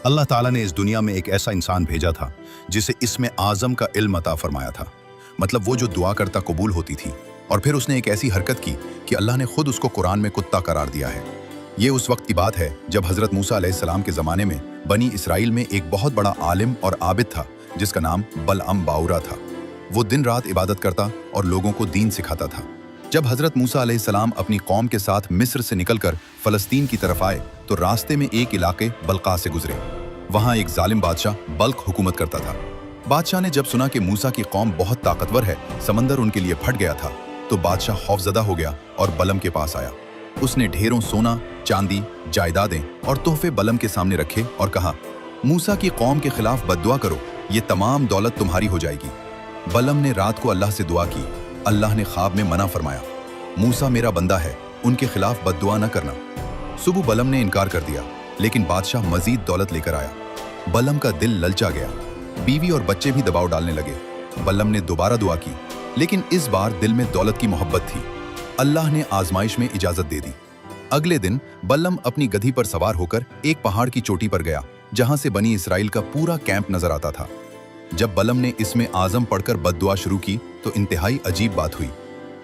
अल्लाह ताला ने इस दुनिया में एक ऐसा इंसान भेजा था जिसे इसमें आज़म का इल्म अता फरमाया था। मतलब वो जो दुआ करता कबूल होती थी। और फिर उसने एक ऐसी हरकत की कि अल्लाह ने खुद उसको कुरान में कुत्ता करार दिया है। ये उस वक्त की बात है जब हज़रत मूसा अलैहिस्सलाम के ज़माने में बनी इसराइल में एक बहुत बड़ा आलिम और आबिद था जिसका नाम बलअम बाउरा था। वो दिन रात इबादत करता और लोगों को दीन सिखाता था। जब हज़रत मूसा अलैहिस्सलाम अपनी कौम के साथ मिस्र से निकलकर फ़लस्तीन की तरफ आए तो रास्ते में एक इलाके बल्का से गुजरे। वहाँ एक जालिम बादशाह बल्क हुकूमत करता था। बादशाह ने जब सुना कि मूसा की कौम बहुत ताकतवर है, समंदर उनके लिए फट गया था, तो बादशाह खौफजदा हो गया और बलम के पास आया। उसने ढेरों सोना, चांदी, जायदादें और तोहफे बलम के सामने रखे और कहा, मूसा की कौम के खिलाफ बद्दुआ करो, ये तमाम दौलत तुम्हारी हो जाएगी। बलम ने रात को अल्लाह से दुआ की। अल्लाह ने ख्वाब में मना फरमाया, मूसा मेरा बंदा है, उनके खिलाफ बद्दुआ न करना। सुबह बलम ने इनकार कर दिया, लेकिन बादशाह मजीद दौलत लेकर आया। बलम का दिल ललचा गया। बीवी और बच्चे भी दबाव डालने लगे। बलम ने दोबारा दुआ की, लेकिन इस बार दिल में दौलत की मोहब्बत थी। अल्लाह ने आजमाइश में इजाजत दे दी। अगले दिन बलम अपनी गधी पर सवार होकर एक पहाड़ की चोटी पर गया, जहां से बनी इसराइल का पूरा कैंप नजर आता था। जब बलम ने इसमें आजम पढ़कर बद्दुआ शुरू की तो इंतहाई अजीब बात हुई।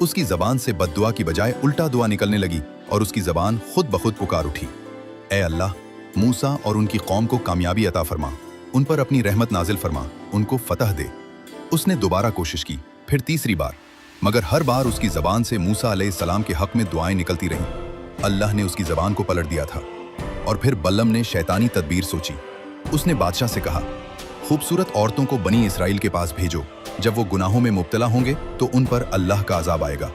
उसकी जबान से बद्दुआ की बजाय उल्टा दुआ निकलने लगी और उसकी जबान खुद ब खुद पुकार उठी, ए अल्लाह, मूसा और उनकी कौम को कामयाबी अता फरमा, उन पर अपनी रहमत नाजिल फरमा, उनको फतह दे। उसने दोबारा कोशिश की, फिर तीसरी बार, मगर हर बार उसकी जबान से मूसा अलैहिस्सलाम के हक में दुआएं निकलती रहीं। अल्लाह ने उसकी जबान को पलट दिया था। और फिर बलम ने शैतानी तदबीर सोची। उसने बादशाह से कहा, खूबसूरत औरतों को बनी इसराइल के पास भेजो, जब वो गुनाहों में मुब्तला होंगे तो उन पर अल्लाह का अजाब आएगा।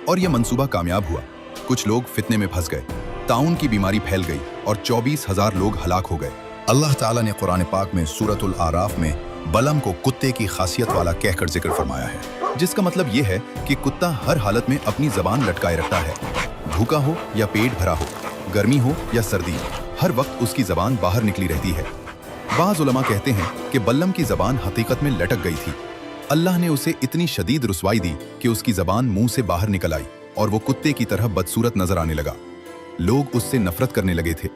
और यह मंसूबा कामयाब हुआ। कुछ लोग फितने में फंस गए, ताउन की बीमारी फैल गई और 24,000 लोग हलाक हो गए। अल्लाह ताला ने कुरान पाक में सूरतुल आराफ में बलम को कुत्ते की खासियत वाला कहकर जिक्र फरमाया है, जिसका मतलब यह है कि कुत्ता हर हालत में अपनी जबान लटकाए रखता है। भूखा हो या पेट भरा हो, गर्मी हो या सर्दी, हर वक्त उसकी जबान बाहर निकली रहती है। बाज़ उलमा कहते हैं कि बलम की जबान हकीकत में लटक गई थी। अल्लाह ने उसे इतनी शदीद रुसवाई दी कि उसकी जबान मुंह से बाहर निकल आई और वो कुत्ते की तरह बदसूरत नजर आने लगा। लोग उससे नफरत करने लगे थे।